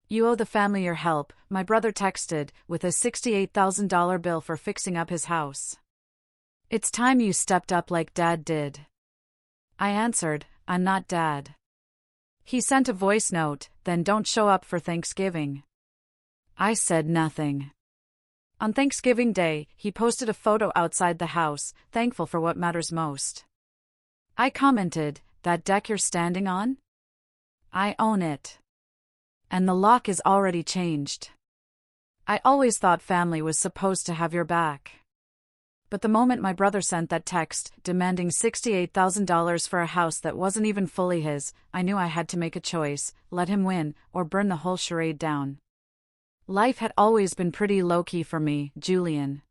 You owe the family your help, my brother texted, with a $68,000 bill for fixing up his house. It's time you stepped up like Dad did. I answered, I'm not Dad. He sent a voice note, then don't show up for Thanksgiving. I said nothing. On Thanksgiving Day, he posted a photo outside the house, thankful for what matters most. I commented, that deck you're standing on? I own it. And the lock is already changed. I always thought family was supposed to have your back. But the moment my brother sent that text, demanding $68,000 for a house that wasn't even fully his, I knew I had to make a choice, let him win, or burn the whole charade down. Life had always been pretty low-key for me, Julian.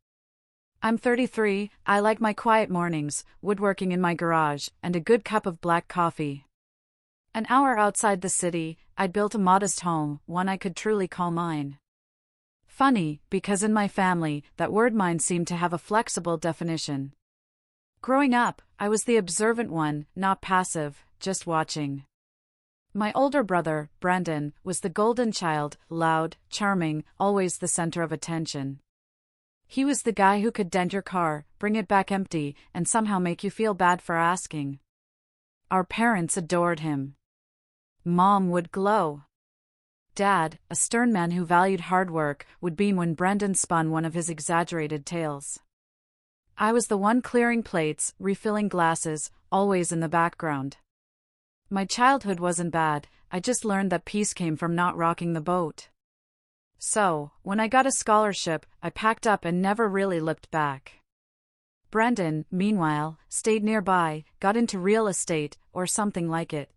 I'm 33, I like my quiet mornings, woodworking in my garage, and a good cup of black coffee. An hour outside the city, I'd built a modest home, one I could truly call mine. Funny, because in my family, that word mine seemed to have a flexible definition. Growing up, I was the observant one, not passive, just watching. My older brother, Brandon, was the golden child, loud, charming, always the center of attention. He was the guy who could dent your car, bring it back empty, and somehow make you feel bad for asking. Our parents adored him. Mom would glow. Dad, a stern man who valued hard work, would beam when Brandon spun one of his exaggerated tales. I was the one clearing plates, refilling glasses, always in the background. My childhood wasn't bad, I just learned that peace came from not rocking the boat. So, when I got a scholarship, I packed up and never really looked back. Brandon, meanwhile, stayed nearby, got into real estate, or something like it.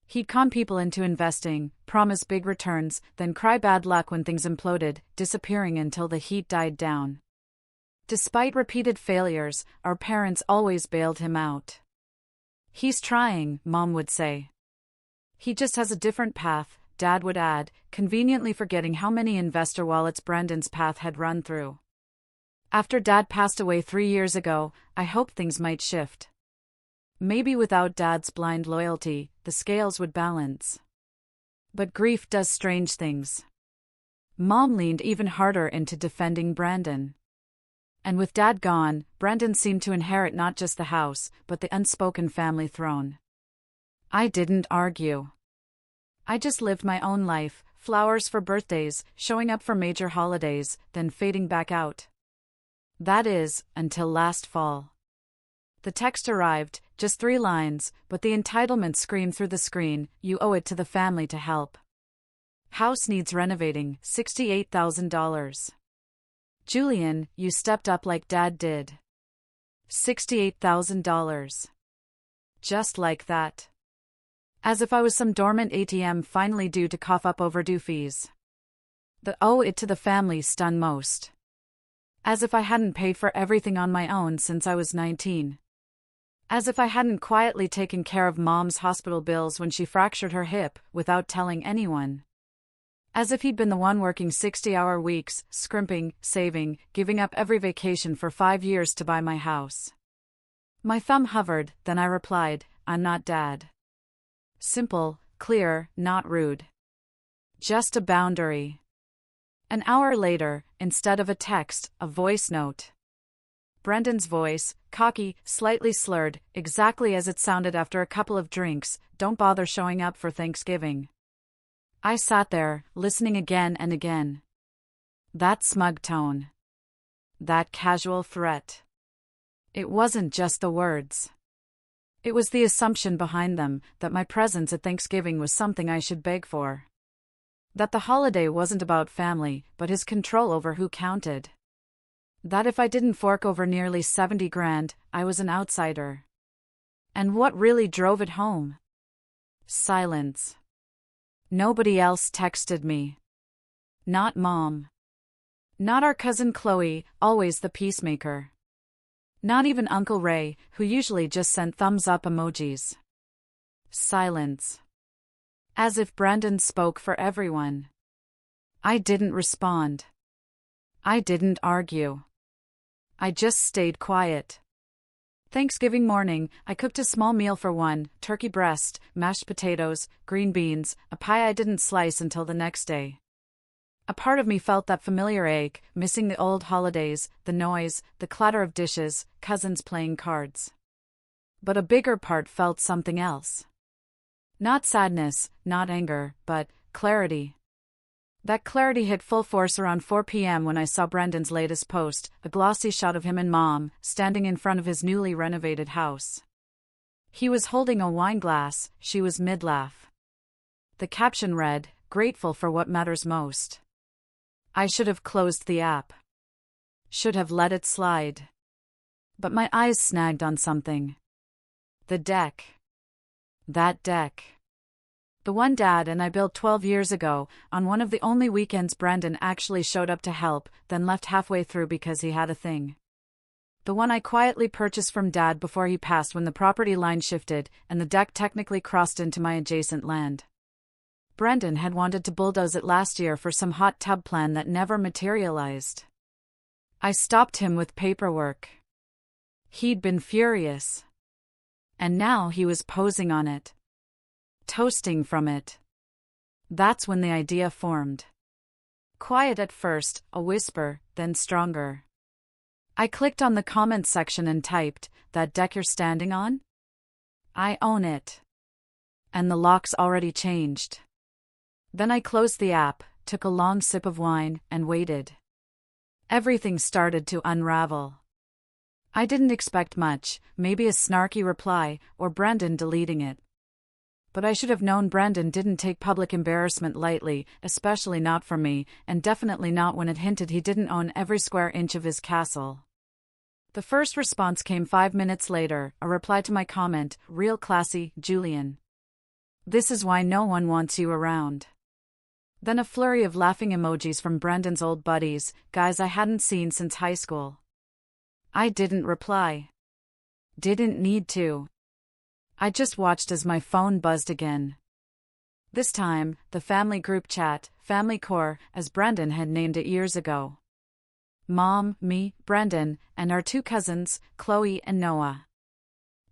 He'd con people into investing, promise big returns, then cry bad luck when things imploded, disappearing until the heat died down. Despite repeated failures, our parents always bailed him out. He's trying, Mom would say. He just has a different path, Dad would add, conveniently forgetting how many investor wallets Brandon's path had run through. After Dad passed away 3 years ago, I hoped things might shift. Maybe without Dad's blind loyalty, the scales would balance. But grief does strange things. Mom leaned even harder into defending Brandon. And with Dad gone, Brandon seemed to inherit not just the house, but the unspoken family throne. I didn't argue. I just lived my own life, flowers for birthdays, showing up for major holidays, then fading back out. That is, until last fall. The text arrived, just 3 lines, but the entitlement screamed through the screen, you owe it to the family to help. House needs renovating, $68,000. Julian, you stepped up like Dad did. $68,000. Just like that. As if I was some dormant ATM finally due to cough up overdue fees. The owe it to the family stung most. As if I hadn't paid for everything on my own since I was 19. As if I hadn't quietly taken care of Mom's hospital bills when she fractured her hip, without telling anyone. As if he'd been the one working 60-hour weeks, scrimping, saving, giving up every vacation for 5 years to buy my house. My thumb hovered, then I replied, I'm not Dad. Simple, clear, not rude. Just a boundary. An hour later, instead of a text, a voice note. Brandon's voice, cocky, slightly slurred, exactly as it sounded after a couple of drinks, don't bother showing up for Thanksgiving. I sat there, listening again and again. That smug tone. That casual threat. It wasn't just the words. It was the assumption behind them, that my presence at Thanksgiving was something I should beg for. That the holiday wasn't about family, but his control over who counted. That if I didn't fork over nearly 70 grand, I was an outsider. And what really drove it home? Silence. Nobody else texted me. Not Mom. Not our cousin Chloe, always the peacemaker. Not even Uncle Ray, who usually just sent thumbs-up emojis. Silence. As if Brandon spoke for everyone. I didn't respond. I didn't argue. I just stayed quiet. Thanksgiving morning, I cooked a small meal for one: turkey breast, mashed potatoes, green beans, a pie I didn't slice until the next day. A part of me felt that familiar ache, missing the old holidays, the noise, the clatter of dishes, cousins playing cards. But a bigger part felt something else. Not sadness, not anger, but clarity. That clarity hit full force around 4 p.m. when I saw Brendan's latest post, a glossy shot of him and Mom, standing in front of his newly renovated house. He was holding a wine glass, she was mid-laugh. The caption read, "Grateful for what matters most." I should have closed the app. Should have let it slide. But my eyes snagged on something. The deck. That deck. The one Dad and I built 12 years ago, on one of the only weekends Brendan actually showed up to help, then left halfway through because he had a thing. The one I quietly purchased from Dad before he passed when the property line shifted and the deck technically crossed into my adjacent land. Brendan had wanted to bulldoze it last year for some hot tub plan that never materialized. I stopped him with paperwork. He'd been furious. And now he was posing on it. Toasting from it. That's when the idea formed. Quiet at first, a whisper, then stronger. I clicked on the comments section and typed, "That deck you're standing on? I own it." And the lock's already changed. Then I closed the app, took a long sip of wine, and waited. Everything started to unravel. I didn't expect much, maybe a snarky reply, or Brendan deleting it. But I should have known Brendan didn't take public embarrassment lightly, especially not from me, and definitely not when it hinted he didn't own every square inch of his castle. The first response came 5 minutes later, a reply to my comment, "Real classy, Julian. This is why no one wants you around." Then a flurry of laughing emojis from Brendan's old buddies, guys I hadn't seen since high school. I didn't reply. Didn't need to. I just watched as my phone buzzed again. This time, the family group chat, Family Core, as Brendan had named it years ago. Mom, me, Brendan, and our 2 cousins, Chloe and Noah.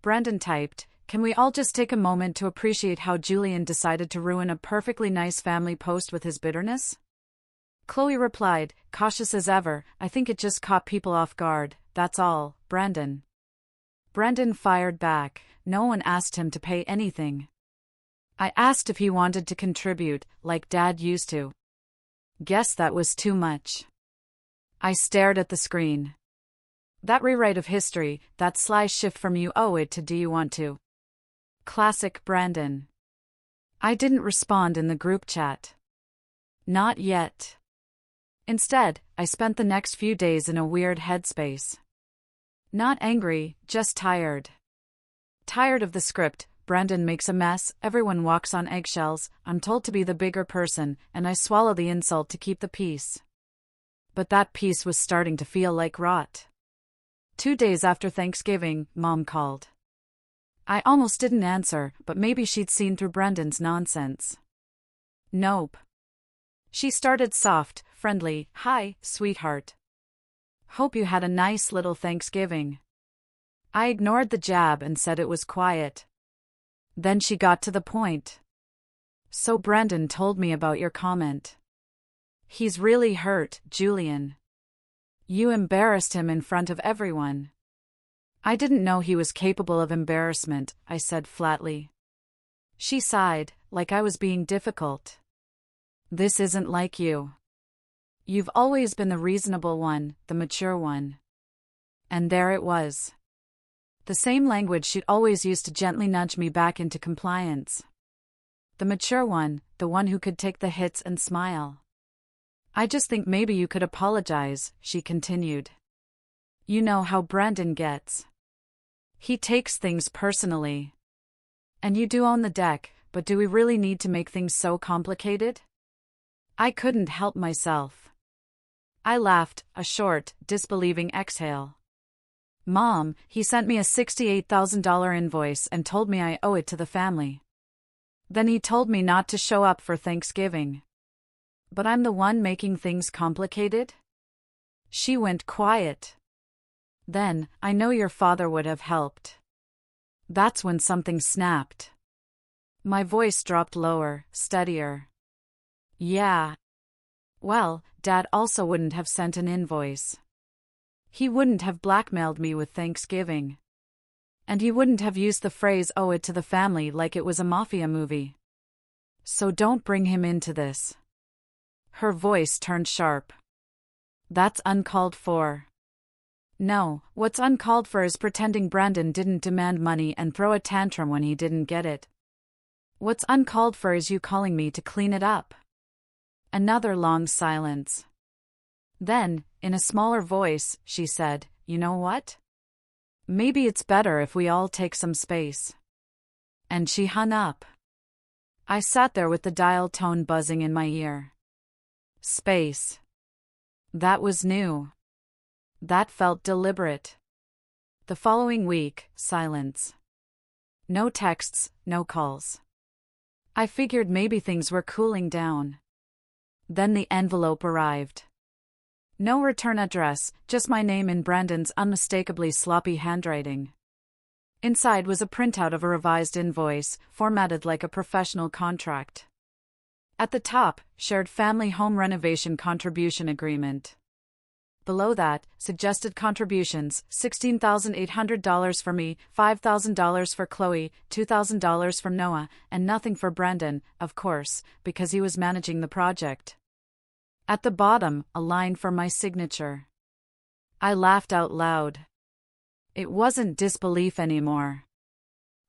Brendan typed, "Can we all just take a moment to appreciate how Julian decided to ruin a perfectly nice family post with his bitterness?" Chloe replied, cautious as ever, "I think it just caught people off guard, that's all, Brendan." Brendan fired back, "No one asked him to pay anything. I asked if he wanted to contribute, like Dad used to. Guess that was too much." I stared at the screen. That rewrite of history, that sly shift from "you owe it" to "do you want to?" Classic Brendan. I didn't respond in the group chat. Not yet. Instead, I spent the next few days in a weird headspace. Not angry, just tired. Tired of the script, Brendan makes a mess, everyone walks on eggshells, I'm told to be the bigger person, and I swallow the insult to keep the peace. But that peace was starting to feel like rot. 2 days after Thanksgiving, Mom called. I almost didn't answer, but maybe she'd seen through Brendan's nonsense. Nope. She started soft, friendly, "Hi, sweetheart. Hope you had a nice little Thanksgiving." I ignored the jab and said it was quiet. Then she got to the point. "So Brendan told me about your comment. He's really hurt, Julian. You embarrassed him in front of everyone." I didn't know he was capable of embarrassment, I said flatly. She sighed, like I was being difficult. "This isn't like you. You've always been the reasonable one, the mature one." And there it was. The same language she'd always used to gently nudge me back into compliance. The mature one, the one who could take the hits and smile. "I just think maybe you could apologize," she continued. "You know how Brendan gets. He takes things personally. And you do own the deck, but do we really need to make things so complicated?" I couldn't help myself. I laughed, a short, disbelieving exhale. "Mom, he sent me a $68,000 invoice and told me I owe it to the family. Then he told me not to show up for Thanksgiving. But I'm the one making things complicated?" She went quiet. Then, I know your father would have helped. That's when something snapped. My voice dropped lower, steadier. Yeah. Well, Dad also wouldn't have sent an invoice. He wouldn't have blackmailed me with Thanksgiving. And he wouldn't have used the phrase "owe it to the family" like it was a mafia movie. So don't bring him into this. Her voice turned sharp. That's uncalled for. No, what's uncalled for is pretending Brandon didn't demand money and throw a tantrum when he didn't get it. What's uncalled for is you calling me to clean it up. Another long silence. Then, in a smaller voice, she said, "You know what? Maybe it's better if we all take some space." And she hung up. I sat there with the dial tone buzzing in my ear. Space. That was new. That felt deliberate. The following week, silence. No texts, no calls. I figured maybe things were cooling down. Then the envelope arrived. No return address, just my name in Brandon's unmistakably sloppy handwriting. Inside was a printout of a revised invoice, formatted like a professional contract. At the top, shared family home renovation contribution agreement. Below that, suggested contributions: $16,800 for me, $5,000 for Chloe, $2,000 for Noah, and nothing for Brandon, of course, because he was managing the project. At the bottom, a line for my signature. I laughed out loud. It wasn't disbelief anymore.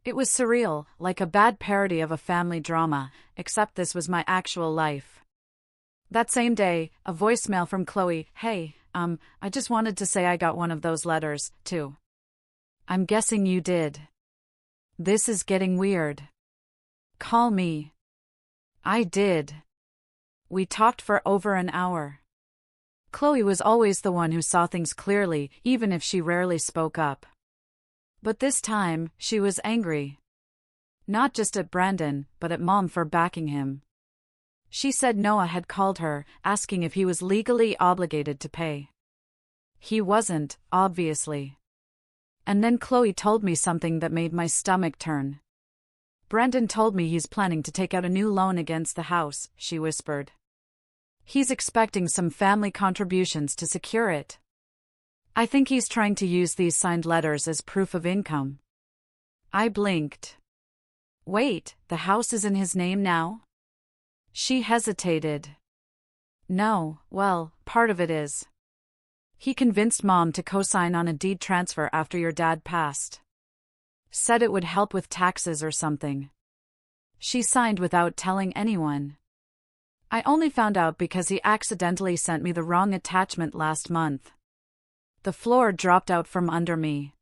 It was surreal, like a bad parody of a family drama, except this was my actual life. That same day, a voicemail from Chloe: "Hey, I just wanted to say I got one of those letters, too. I'm guessing you did. This is getting weird. Call me." I did. We talked for over an hour. Chloe was always the one who saw things clearly, even if she rarely spoke up. But this time, she was angry. Not just at Brandon, but at Mom for backing him. She said Noah had called her, asking if he was legally obligated to pay. He wasn't, obviously. And then Chloe told me something that made my stomach turn. "Brandon told me he's planning to take out a new loan against the house," she whispered. "He's expecting some family contributions to secure it. I think he's trying to use these signed letters as proof of income." I blinked. "Wait, the house is in his name now?" She hesitated. "No, well, part of it is. He convinced Mom to co-sign on a deed transfer after your dad passed. Said it would help with taxes or something. She signed without telling anyone. I only found out because he accidentally sent me the wrong attachment last month." The floor dropped out from under me.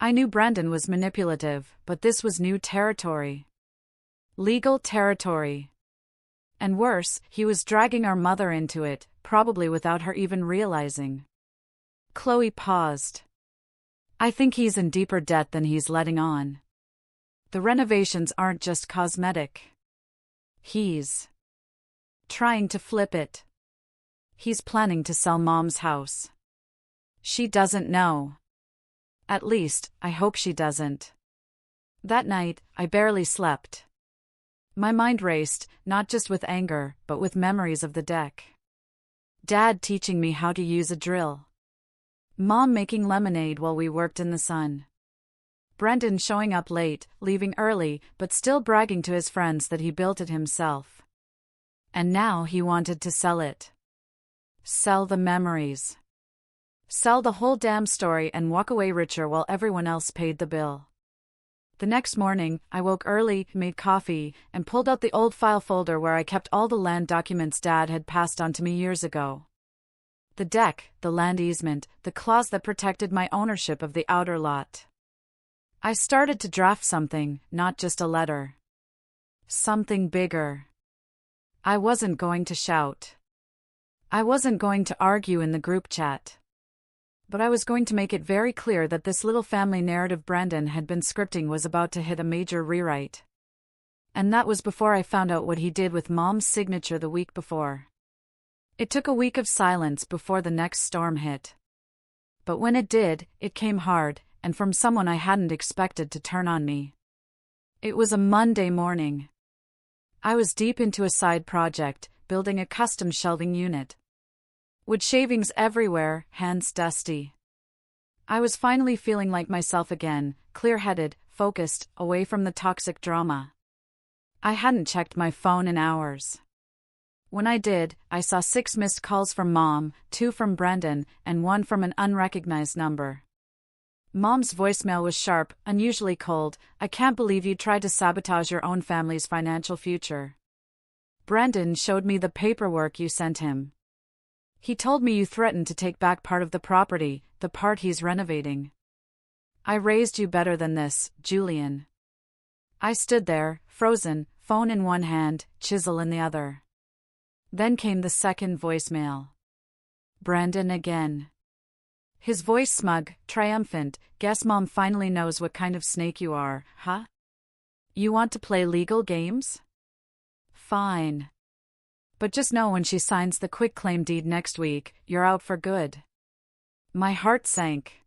I knew Brandon was manipulative, but this was new territory. Legal territory. And worse, he was dragging our mother into it, probably without her even realizing. Chloe paused. "I think he's in deeper debt than he's letting on. The renovations aren't just cosmetic. He's trying to flip it. He's planning to sell Mom's house. She doesn't know. At least, I hope she doesn't." That night, I barely slept. My mind raced, not just with anger, but with memories of the deck. Dad teaching me how to use a drill. Mom making lemonade while we worked in the sun. Brandon showing up late, leaving early, but still bragging to his friends that he built it himself. And now he wanted to sell it. Sell the memories. Sell the whole damn story and walk away richer while everyone else paid the bill. The next morning, I woke early, made coffee, and pulled out the old file folder where I kept all the land documents Dad had passed on to me years ago. The deck, the land easement, the clause that protected my ownership of the outer lot. I started to draft something, not just a letter. Something bigger. I wasn't going to shout. I wasn't going to argue in the group chat. But I was going to make it very clear that this little family narrative Brandon had been scripting was about to hit a major rewrite. And that was before I found out what he did with Mom's signature the week before. It took a week of silence before the next storm hit. But when it did, it came hard, and from someone I hadn't expected to turn on me. It was a Monday morning. I was deep into a side project, building a custom shelving unit. Wood shavings everywhere, hands dusty. I was finally feeling like myself again, clear-headed, focused, away from the toxic drama. I hadn't checked my phone in hours. When I did, I saw 6 missed calls from Mom, 2 from Brendan, and 1 from an unrecognized number. Mom's voicemail was sharp, unusually cold. "I can't believe you tried to sabotage your own family's financial future. Brendan showed me the paperwork you sent him. He told me you threatened to take back part of the property, the part he's renovating. I raised you better than this, Julian." I stood there, frozen, phone in one hand, chisel in the other. Then came the second voicemail. Brendan again. His voice smug, triumphant. "Guess Mom finally knows what kind of snake you are, huh? You want to play legal games? Fine. But just know when she signs the quitclaim deed next week, you're out for good." My heart sank.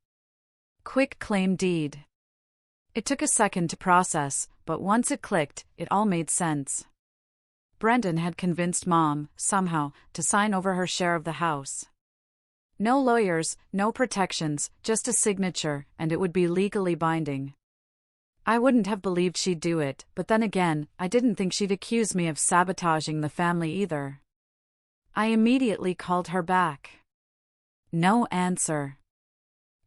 Quitclaim deed. It took a second to process, but once it clicked, it all made sense. Brendan had convinced Mom, somehow, to sign over her share of the house. No lawyers, no protections, just a signature, and it would be legally binding. I wouldn't have believed she'd do it, but then again, I didn't think she'd accuse me of sabotaging the family either. I immediately called her back. No answer.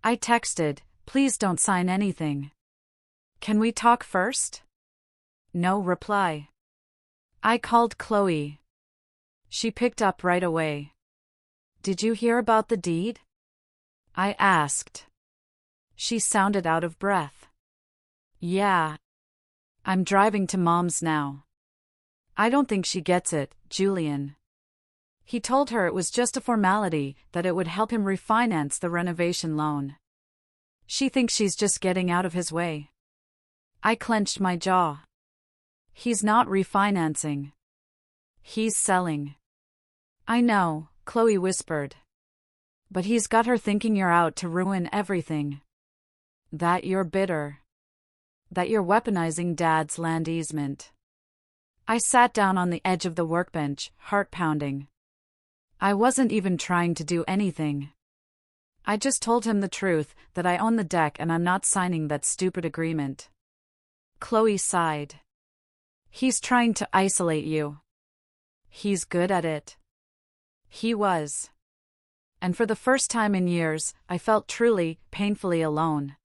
I texted, "Please don't sign anything. Can we talk first?" No reply. I called Chloe. She picked up right away. "Did you hear about the deed?" I asked. She sounded out of breath. "Yeah. I'm driving to Mom's now." I don't think she gets it, Julian. He told her it was just a formality, that it would help him refinance the renovation loan. She thinks she's just getting out of his way. I clenched my jaw. He's not refinancing. He's selling. I know, Chloe whispered. But he's got her thinking you're out to ruin everything. That you're bitter. That you're weaponizing Dad's land easement. I sat down on the edge of the workbench, heart pounding. I wasn't even trying to do anything. I just told him the truth, that I own the deck and I'm not signing that stupid agreement. Chloe sighed. He's trying to isolate you. He's good at it. He was. And for the first time in years, I felt truly, painfully alone.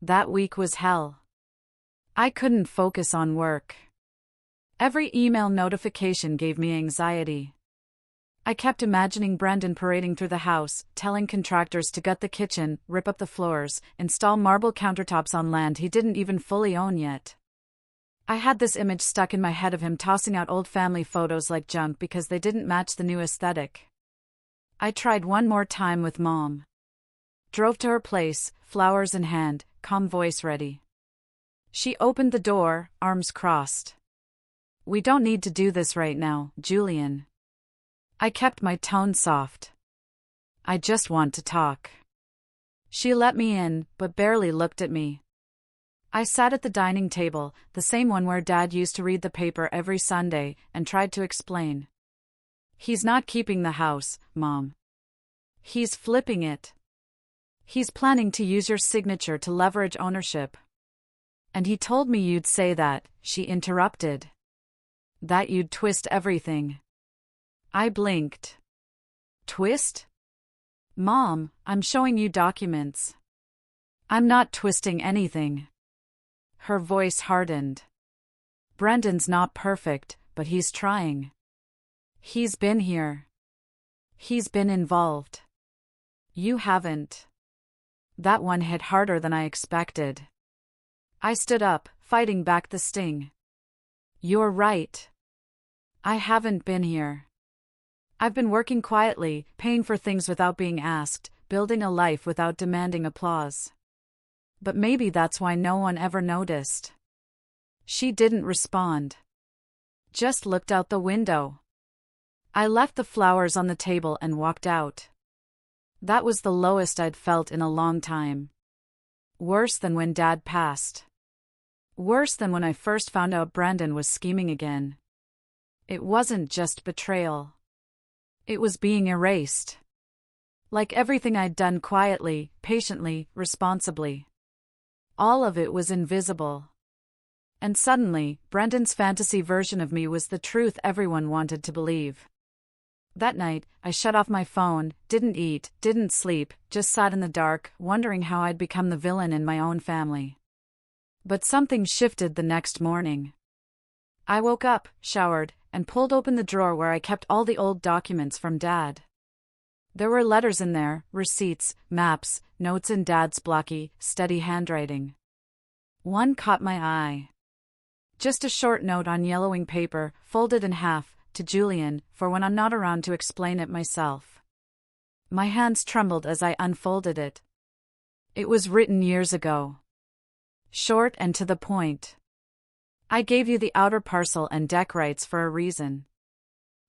That week was hell. I couldn't focus on work. Every email notification gave me anxiety. I kept imagining Brendan parading through the house, telling contractors to gut the kitchen, rip up the floors, install marble countertops on land he didn't even fully own yet. I had this image stuck in my head of him tossing out old family photos like junk because they didn't match the new aesthetic. I tried one more time with Mom. Drove to her place, flowers in hand, calm voice ready. She opened the door, arms crossed. "We don't need to do this right now, Julian." I kept my tone soft. "I just want to talk." She let me in, but barely looked at me. I sat at the dining table, the same one where Dad used to read the paper every Sunday, and tried to explain. "He's not keeping the house, Mom. He's flipping it. He's planning to use your signature to leverage ownership." "And he told me you'd say that," she interrupted. "That you'd twist everything." I blinked. "Twist? Mom, I'm showing you documents. I'm not twisting anything." Her voice hardened. "Brendan's not perfect, but he's trying. He's been here. He's been involved. You haven't." That one hit harder than I expected. I stood up, fighting back the sting. "You're right. I haven't been here. I've been working quietly, paying for things without being asked, building a life without demanding applause. But maybe that's why no one ever noticed." She didn't respond. Just looked out the window. I left the flowers on the table and walked out. That was the lowest I'd felt in a long time. Worse than when Dad passed. Worse than when I first found out Brandon was scheming again. It wasn't just betrayal. It was being erased. Like everything I'd done quietly, patiently, responsibly. All of it was invisible. And suddenly, Brandon's fantasy version of me was the truth everyone wanted to believe. That night, I shut off my phone, didn't eat, didn't sleep, just sat in the dark, wondering how I'd become the villain in my own family. But something shifted the next morning. I woke up, showered, and pulled open the drawer where I kept all the old documents from Dad. There were letters in there, receipts, maps, notes in Dad's blocky, steady handwriting. One caught my eye. Just a short note on yellowing paper, folded in half, to Julian, for when I'm not around to explain it myself. My hands trembled as I unfolded it. It was written years ago. Short and to the point. I gave you the outer parcel and deck rights for a reason.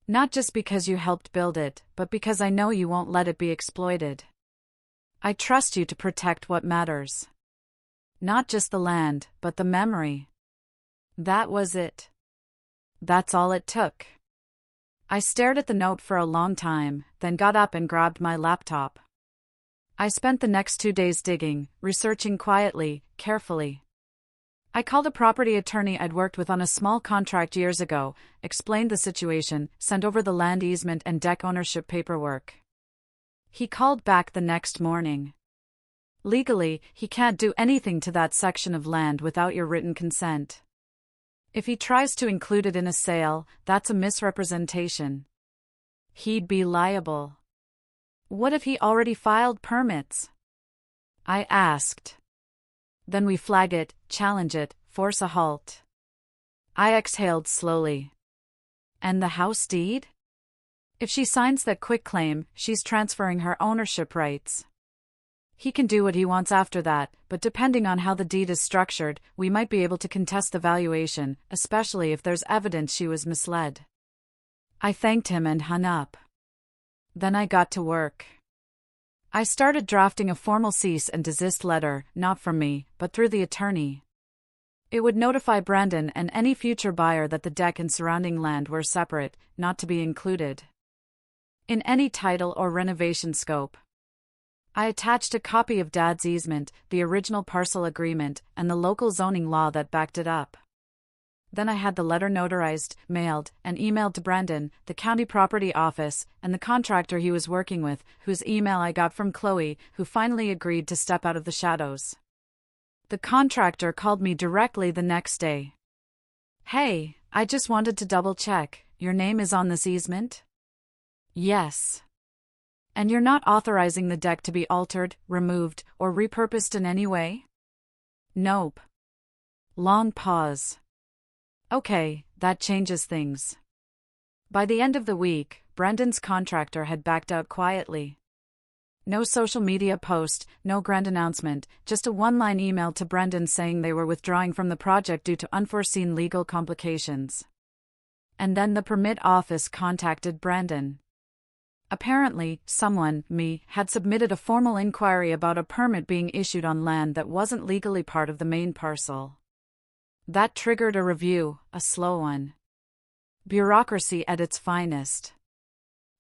Not just because you helped build it, but because I know you won't let it be exploited. I trust you to protect what matters. Not just the land, but the memory. That was it. That's all it took. I stared at the note for a long time, then got up and grabbed my laptop. I spent the next 2 days digging, researching quietly, carefully. I called a property attorney I'd worked with on a small contract years ago, explained the situation, sent over the land easement and deck ownership paperwork. He called back the next morning. Legally, he can't do anything to that section of land without your written consent. If he tries to include it in a sale, that's a misrepresentation. He'd be liable. What if he already filed permits? I asked. Then we flag it, challenge it, force a halt. I exhaled slowly. And the house deed? If she signs that quitclaim, she's transferring her ownership rights. He can do what he wants after that, but depending on how the deed is structured, we might be able to contest the valuation, especially if there's evidence she was misled. I thanked him and hung up. Then I got to work. I started drafting a formal cease and desist letter, not from me, but through the attorney. It would notify Brandon and any future buyer that the deck and surrounding land were separate, not to be included in any title or renovation scope. I attached a copy of Dad's easement, the original parcel agreement, and the local zoning law that backed it up. Then I had the letter notarized, mailed, and emailed to Brandon, the county property office, and the contractor he was working with, whose email I got from Chloe, who finally agreed to step out of the shadows. The contractor called me directly the next day. "Hey, I just wanted to double-check, your name is on this easement?" "Yes." "And you're not authorizing the deck to be altered, removed, or repurposed in any way?" "Nope." Long pause. Okay, that changes things. By the end of the week, Brandon's contractor had backed out quietly. No social media post, no grand announcement, just a one-line email to Brandon saying they were withdrawing from the project due to unforeseen legal complications. And then the permit office contacted Brandon. Apparently, someone, me, had submitted a formal inquiry about a permit being issued on land that wasn't legally part of the main parcel. That triggered a review, a slow one. Bureaucracy at its finest.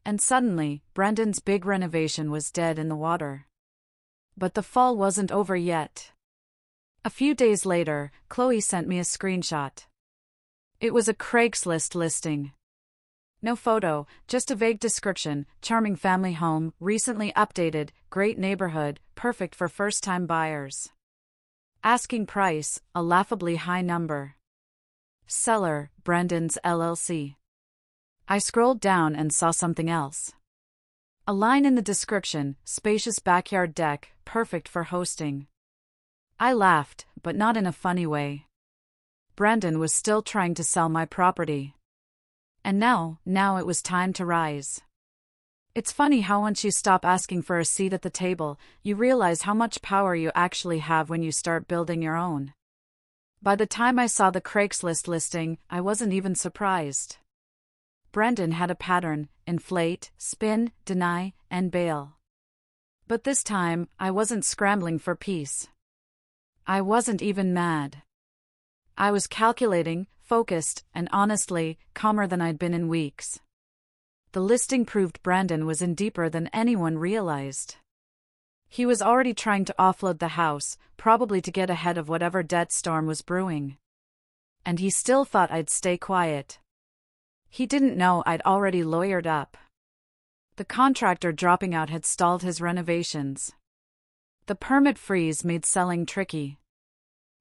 And suddenly, Brandon's big renovation was dead in the water. But the fall wasn't over yet. A few days later, Chloe sent me a screenshot. It was a Craigslist listing. No photo, just a vague description: charming family home, recently updated, great neighborhood, perfect for first-time buyers. Asking price, a laughably high number. Seller, Brandon's LLC. I scrolled down and saw something else. A line in the description: spacious backyard deck, perfect for hosting. I laughed, but not in a funny way. Brandon was still trying to sell my property. And now it was time to rise. It's funny how once you stop asking for a seat at the table, you realize how much power you actually have when you start building your own. By the time I saw the Craigslist listing, I wasn't even surprised. Brandon had a pattern: inflate, spin, deny, and bail. But this time, I wasn't scrambling for peace. I wasn't even mad. I was calculating, focused, and honestly, calmer than I'd been in weeks. The listing proved Brandon was in deeper than anyone realized. He was already trying to offload the house, probably to get ahead of whatever debt storm was brewing. And he still thought I'd stay quiet. He didn't know I'd already lawyered up. The contractor dropping out had stalled his renovations. The permit freeze made selling tricky.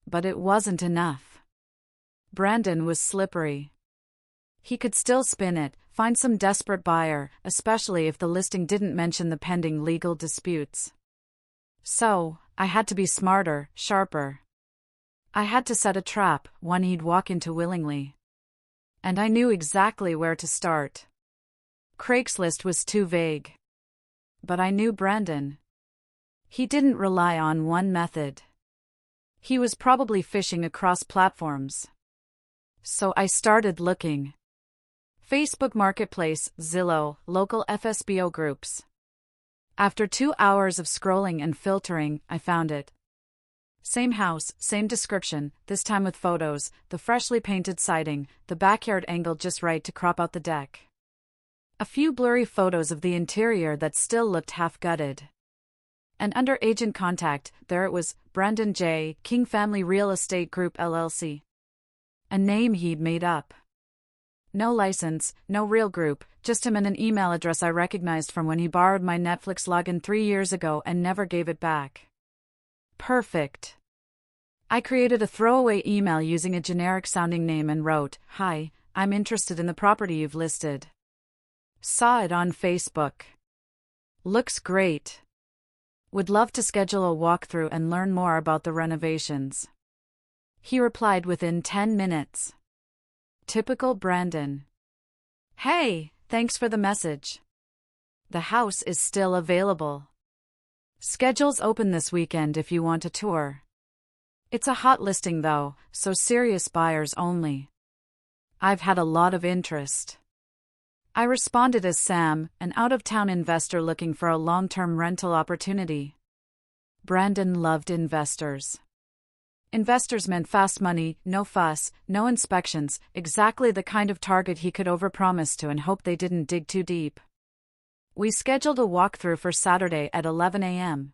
But it wasn't enough. Brandon was slippery. He could still spin it, find some desperate buyer, especially if the listing didn't mention the pending legal disputes. So, I had to be smarter, sharper. I had to set a trap, one he'd walk into willingly. And I knew exactly where to start. Craigslist was too vague. But I knew Brandon. He didn't rely on one method. He was probably fishing across platforms. So I started looking. Facebook Marketplace, Zillow, local FSBO groups. After 2 hours of scrolling and filtering, I found it. Same house, same description, this time with photos, the freshly painted siding, the backyard angle just right to crop out the deck. A few blurry photos of the interior that still looked half-gutted. And under agent contact, there it was, Brandon J., King Family Real Estate Group LLC. A name he'd made up. No license, no real group, just him and an email address I recognized from when he borrowed my Netflix login 3 years ago and never gave it back. Perfect. I created a throwaway email using a generic-sounding name and wrote, "Hi, I'm interested in the property you've listed. Saw it on Facebook. Looks great. Would love to schedule a walkthrough and learn more about the renovations." He replied within 10 minutes. Typical Brandon. "Hey, thanks for the message. The house is still available. Schedule's open this weekend if you want a tour. It's a hot listing though, so serious buyers only. I've had a lot of interest." I responded as Sam, an out-of-town investor looking for a long-term rental opportunity. Brandon loved investors. Investors meant fast money, no fuss, no inspections, exactly the kind of target he could overpromise to and hope they didn't dig too deep. We scheduled a walkthrough for Saturday at 11 a.m.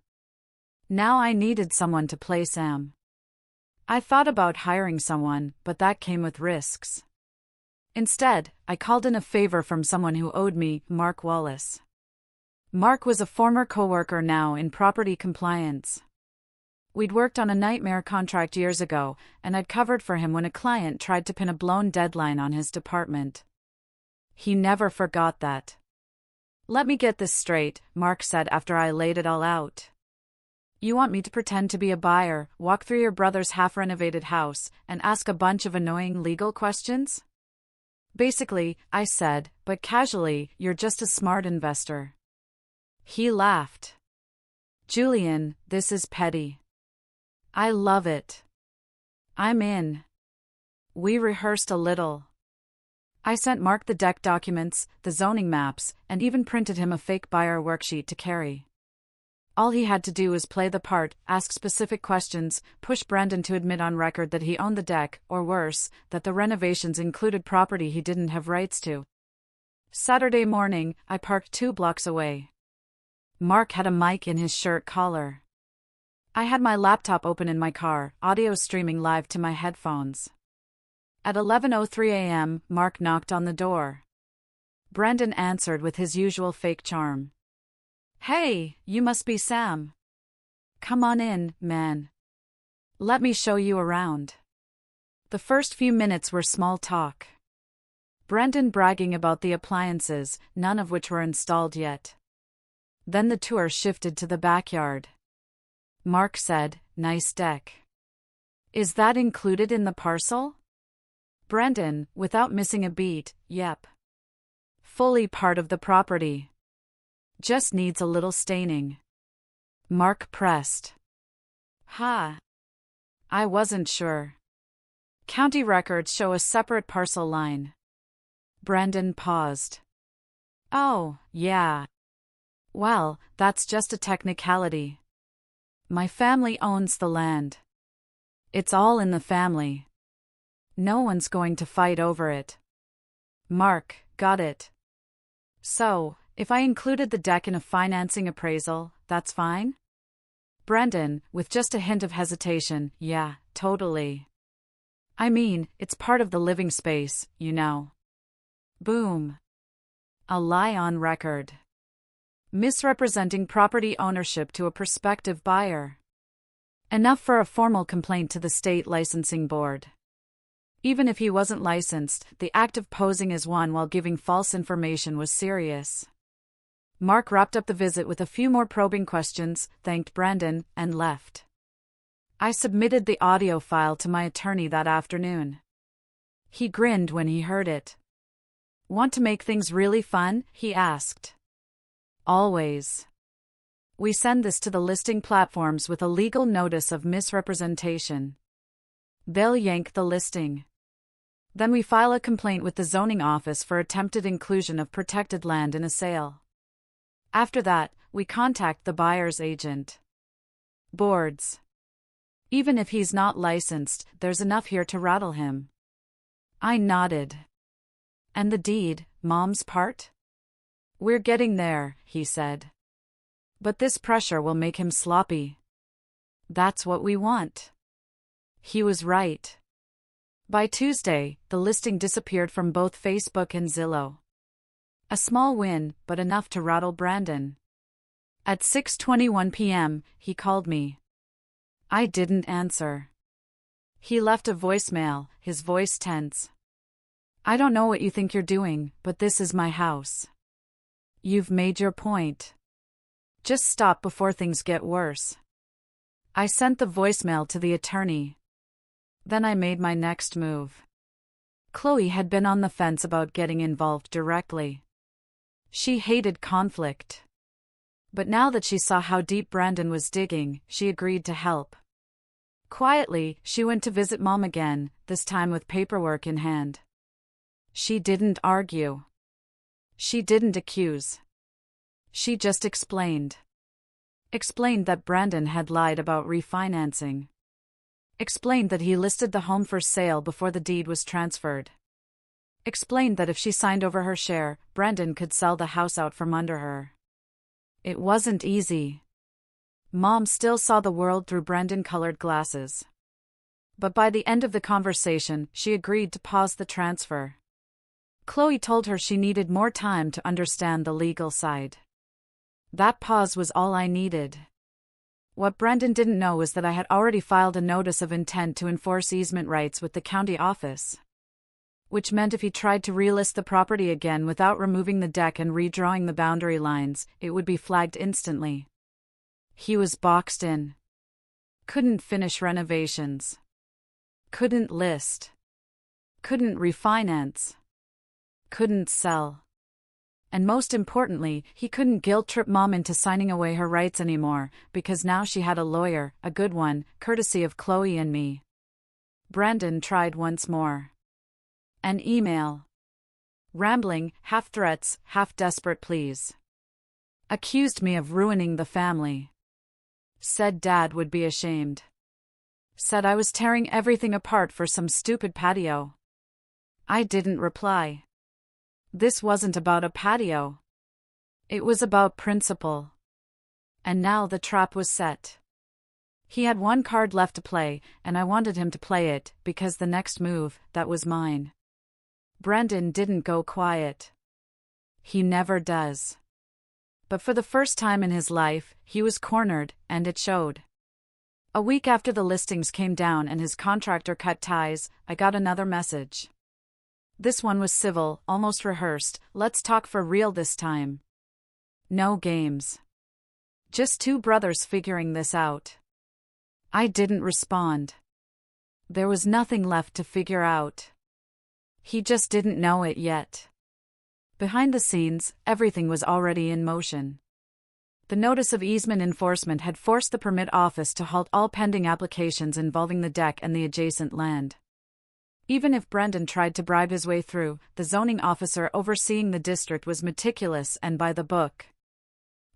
Now I needed someone to play Sam. I thought about hiring someone, but that came with risks. Instead, I called in a favor from someone who owed me, Mark Wallace. Mark was a former coworker now in property compliance. We'd worked on a nightmare contract years ago, and I'd covered for him when a client tried to pin a blown deadline on his department. He never forgot that. "Let me get this straight," Mark said after I laid it all out. "You want me to pretend to be a buyer, walk through your brother's half-renovated house, and ask a bunch of annoying legal questions?" "Basically," I said, but casually, "you're just a smart investor." He laughed. "Julian, this is petty. I love it. I'm in." We rehearsed a little. I sent Mark the deck documents, the zoning maps, and even printed him a fake buyer worksheet to carry. All he had to do was play the part, ask specific questions, push Brandon to admit on record that he owned the deck, or worse, that the renovations included property he didn't have rights to. Saturday morning, I parked 2 blocks away. Mark had a mic in his shirt collar. I had my laptop open in my car, audio streaming live to my headphones. At 11:03 a.m., Mark knocked on the door. Brandon answered with his usual fake charm. "Hey, you must be Sam. Come on in, man. Let me show you around." The first few minutes were small talk. Brandon bragging about the appliances, none of which were installed yet. Then the tour shifted to the backyard. Mark said, "Nice deck. Is that included in the parcel?" Brandon, without missing a beat, "Yep. Fully part of the property. Just needs a little staining." Mark pressed. "Ha. I wasn't sure. County records show a separate parcel line." Brandon paused. "Oh, yeah. Well, that's just a technicality. My family owns the land. It's all in the family. No one's going to fight over it. Mark, got it. So, if I included the deck in a financing appraisal, that's fine? Brendan, with just a hint of hesitation, yeah, totally. I mean, it's part of the living space, you know. Boom. I'll lie on record. Misrepresenting property ownership to a prospective buyer. Enough for a formal complaint to the state licensing board. Even if he wasn't licensed, the act of posing as one while giving false information was serious. Mark wrapped up the visit with a few more probing questions, thanked Brendan, and left. I submitted the audio file to my attorney that afternoon. He grinned when he heard it. Want to make things really fun? He asked. Always. We send this to the listing platforms with a legal notice of misrepresentation. They'll yank the listing. Then we file a complaint with the zoning office for attempted inclusion of protected land in a sale. After that, we contact the buyer's agent. Boards. Even if he's not licensed, there's enough here to rattle him. I nodded. And the deed, Mom's part? We're getting there, he said. But this pressure will make him sloppy. That's what we want. He was right. By Tuesday, the listing disappeared from both Facebook and Zillow. A small win, but enough to rattle Brendan. At 6:21 p.m., he called me. I didn't answer. He left a voicemail, his voice tense. I don't know what you think you're doing, but this is my house. You've made your point. Just stop before things get worse. I sent the voicemail to the attorney. Then I made my next move. Chloe had been on the fence about getting involved directly. She hated conflict. But now that she saw how deep Brendan was digging, she agreed to help. Quietly, she went to visit Mom again, this time with paperwork in hand. She didn't argue. She didn't accuse. She just explained. Explained that Brendan had lied about refinancing. Explained that he listed the home for sale before the deed was transferred. Explained that if she signed over her share, Brendan could sell the house out from under her. It wasn't easy. Mom still saw the world through Brendan-colored glasses. But by the end of the conversation, she agreed to pause the transfer. Chloe told her she needed more time to understand the legal side. That pause was all I needed. What Brendan didn't know was that I had already filed a notice of intent to enforce easement rights with the county office. Which meant if he tried to relist the property again without removing the deck and redrawing the boundary lines, it would be flagged instantly. He was boxed in. Couldn't finish renovations. Couldn't list. Couldn't refinance. Couldn't sell. And most importantly, he couldn't guilt-trip Mom into signing away her rights anymore, because now she had a lawyer, a good one, courtesy of Chloe and me. Brendan tried once more. An email. Rambling, half threats, half desperate pleas. Accused me of ruining the family. Said Dad would be ashamed. Said I was tearing everything apart for some stupid patio. I didn't reply. This wasn't about a patio. It was about principle. And now the trap was set. He had one card left to play, and I wanted him to play it, because the next move, that was mine. Brendan didn't go quiet. He never does. But for the first time in his life, he was cornered, and it showed. A week after the listings came down and his contractor cut ties, I got another message. This one was civil, almost rehearsed, let's talk for real this time. No games. Just two brothers figuring this out. I didn't respond. There was nothing left to figure out. He just didn't know it yet. Behind the scenes, everything was already in motion. The notice of easement enforcement had forced the permit office to halt all pending applications involving the deck and the adjacent land. Even if Brendan tried to bribe his way through, the zoning officer overseeing the district was meticulous and by the book.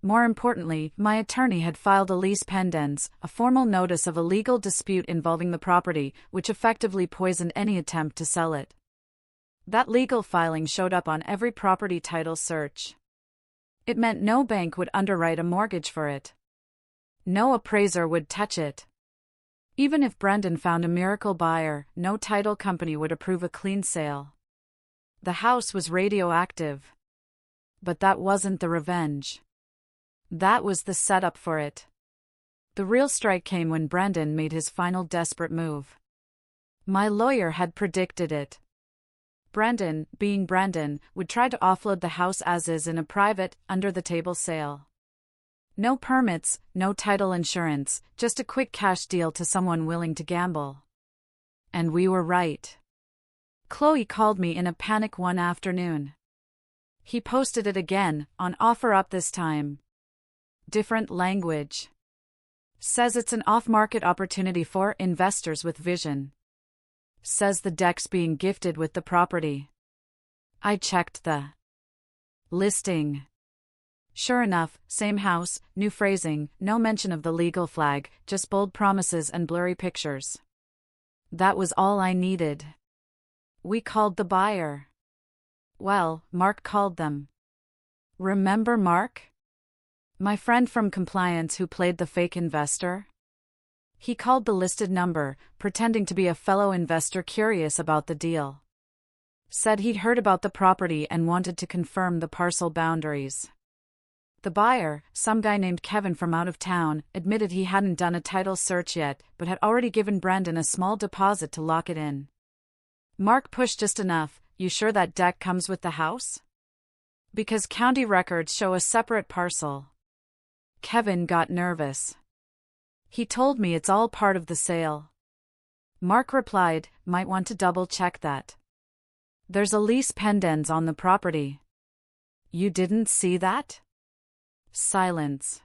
More importantly, my attorney had filed a lease pendens, a formal notice of a legal dispute involving the property, which effectively poisoned any attempt to sell it. That legal filing showed up on every property title search. It meant no bank would underwrite a mortgage for it. No appraiser would touch it. Even if Brendan found a miracle buyer, no title company would approve a clean sale. The house was radioactive. But that wasn't the revenge. That was the setup for it. The real strike came when Brendan made his final desperate move. My lawyer had predicted it. Brendan, being Brendan, would try to offload the house as is in a private, under-the-table sale. No permits, no title insurance, just a quick cash deal to someone willing to gamble. And we were right. Chloe called me in a panic one afternoon. He posted it again, on OfferUp this time. Different language. Says it's an off-market opportunity for investors with vision. Says the deck's being gifted with the property. I checked the listing. Sure enough, same house, new phrasing, no mention of the legal flag, just bold promises and blurry pictures. That was all I needed. We called the buyer. Well, Mark called them. Remember Mark? My friend from compliance who played the fake investor? He called the listed number, pretending to be a fellow investor curious about the deal. Said he'd heard about the property and wanted to confirm the parcel boundaries. The buyer, some guy named Kevin from out of town, admitted he hadn't done a title search yet, but had already given Brendan a small deposit to lock it in. Mark pushed just enough. You sure that deck comes with the house? Because county records show a separate parcel. Kevin got nervous. He told me it's all part of the sale. Mark replied, might want to double-check that. There's a lease pendens on the property. You didn't see that? Silence.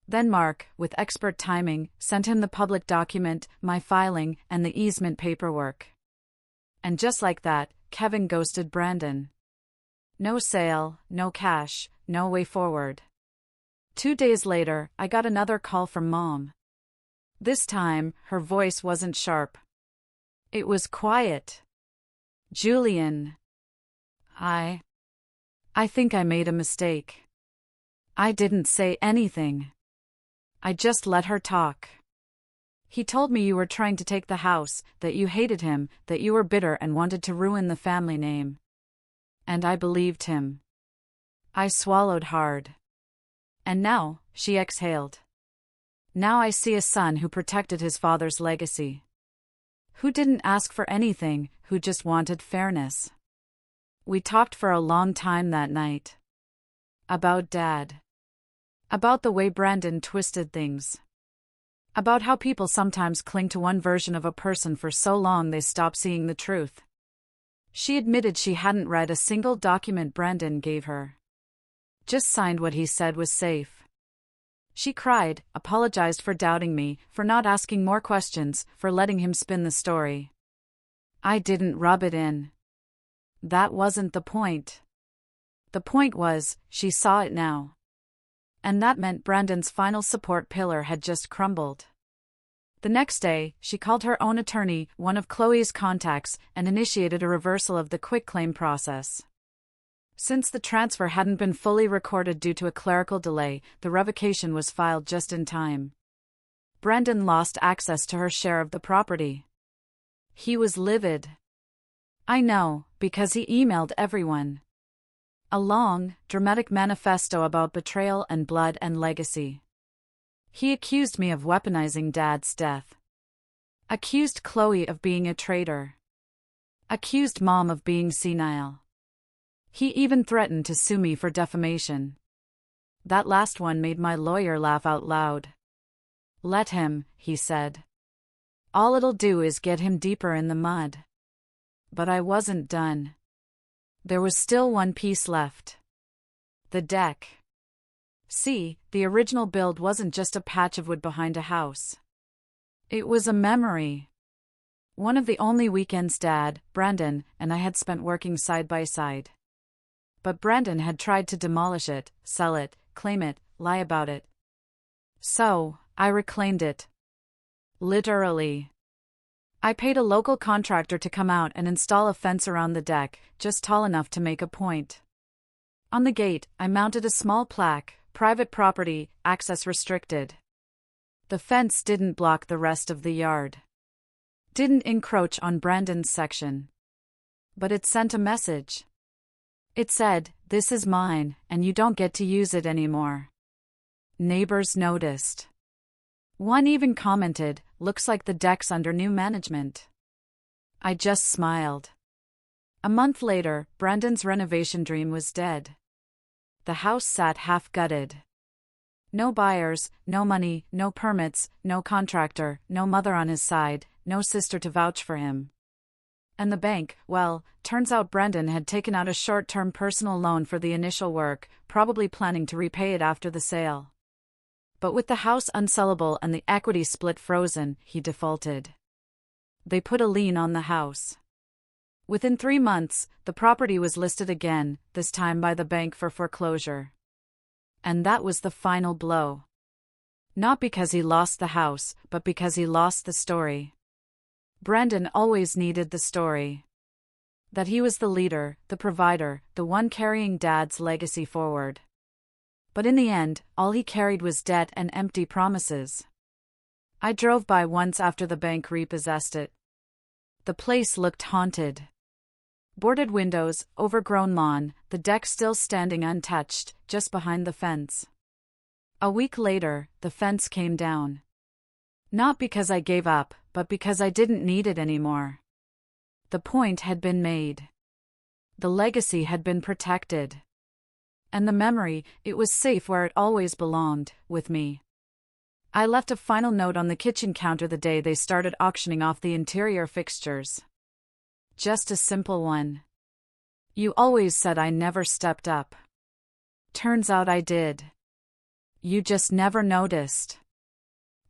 Then Mark, with expert timing, sent him the public document, my filing, and the easement paperwork. And just like that, Kevin ghosted Brendan. No sale, no cash, no way forward. 2 days later, I got another call from Mom. This time, her voice wasn't sharp. It was quiet. Julian. I think I made a mistake. I didn't say anything. I just let her talk. He told me you were trying to take the house, that you hated him, that you were bitter and wanted to ruin the family name. And I believed him. I swallowed hard. And now, she exhaled. Now I see a son who protected his father's legacy. Who didn't ask for anything, who just wanted fairness. We talked for a long time that night. About Dad. About the way Brendan twisted things. About how people sometimes cling to one version of a person for so long they stop seeing the truth. She admitted she hadn't read a single document Brendan gave her. Just signed what he said was safe. She cried, apologized for doubting me, for not asking more questions, for letting him spin the story. I didn't rub it in. That wasn't the point. The point was, she saw it now. And that meant Brendan's final support pillar had just crumbled. The next day, she called her own attorney, one of Chloe's contacts, and initiated a reversal of the quitclaim process. Since the transfer hadn't been fully recorded due to a clerical delay, the revocation was filed just in time. Brendan lost access to her share of the property. He was livid. I know, because he emailed everyone. A long, dramatic manifesto about betrayal and blood and legacy. He accused me of weaponizing Dad's death. Accused Chloe of being a traitor. Accused Mom of being senile. He even threatened to sue me for defamation. That last one made my lawyer laugh out loud. Let him, he said. All it'll do is get him deeper in the mud. But I wasn't done. There was still one piece left. The deck. See, the original build wasn't just a patch of wood behind a house. It was a memory. One of the only weekends Dad, Brendan, and I had spent working side by side. But Brendan had tried to demolish it, sell it, claim it, lie about it. So, I reclaimed it. Literally. I paid a local contractor to come out and install a fence around the deck, just tall enough to make a point. On the gate, I mounted a small plaque, "Private property, access restricted." The fence didn't block the rest of the yard. Didn't encroach on Brandon's section. But it sent a message. It said, "This is mine, and you don't get to use it anymore." Neighbors noticed. One even commented, "Looks like the deck's under new management." I just smiled. A month later, Brandon's renovation dream was dead. The house sat half-gutted. No buyers, no money, no permits, no contractor, no mother on his side, no sister to vouch for him. And the bank, well, turns out Brandon had taken out a short-term personal loan for the initial work, probably planning to repay it after the sale. But with the house unsellable and the equity split frozen, he defaulted. They put a lien on the house. Within 3 months, the property was listed again, this time by the bank for foreclosure. And that was the final blow. Not because he lost the house, but because he lost the story. Brandon always needed the story. That he was the leader, the provider, the one carrying Dad's legacy forward. But in the end, all he carried was debt and empty promises. I drove by once after the bank repossessed it. The place looked haunted. Boarded windows, overgrown lawn, the deck still standing untouched, just behind the fence. A week later, the fence came down. Not because I gave up, but because I didn't need it anymore. The point had been made. The legacy had been protected. And the memory, it was safe where it always belonged, with me. I left a final note on the kitchen counter the day they started auctioning off the interior fixtures. Just a simple one. "You always said I never stepped up. Turns out I did. You just never noticed."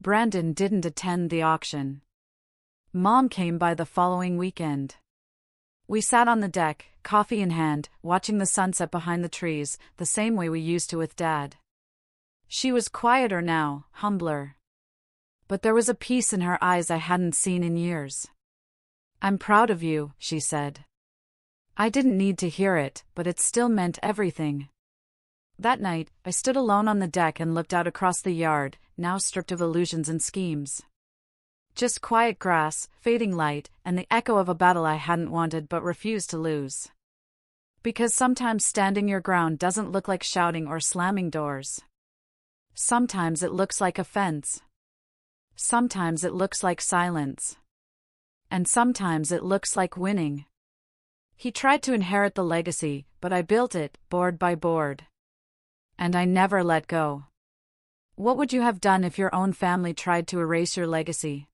Brandon didn't attend the auction. Mom came by the following weekend. We sat on the deck, coffee in hand, watching the sunset behind the trees, the same way we used to with Dad. She was quieter now, humbler. But there was a peace in her eyes I hadn't seen in years. "I'm proud of you," she said. I didn't need to hear it, but it still meant everything. That night, I stood alone on the deck and looked out across the yard, now stripped of illusions and schemes. Just quiet grass, fading light, and the echo of a battle I hadn't wanted but refused to lose. Because sometimes standing your ground doesn't look like shouting or slamming doors. Sometimes it looks like a fence. Sometimes it looks like silence. And sometimes it looks like winning. He tried to inherit the legacy, but I built it, board by board. And I never let go. What would you have done if your own family tried to erase your legacy?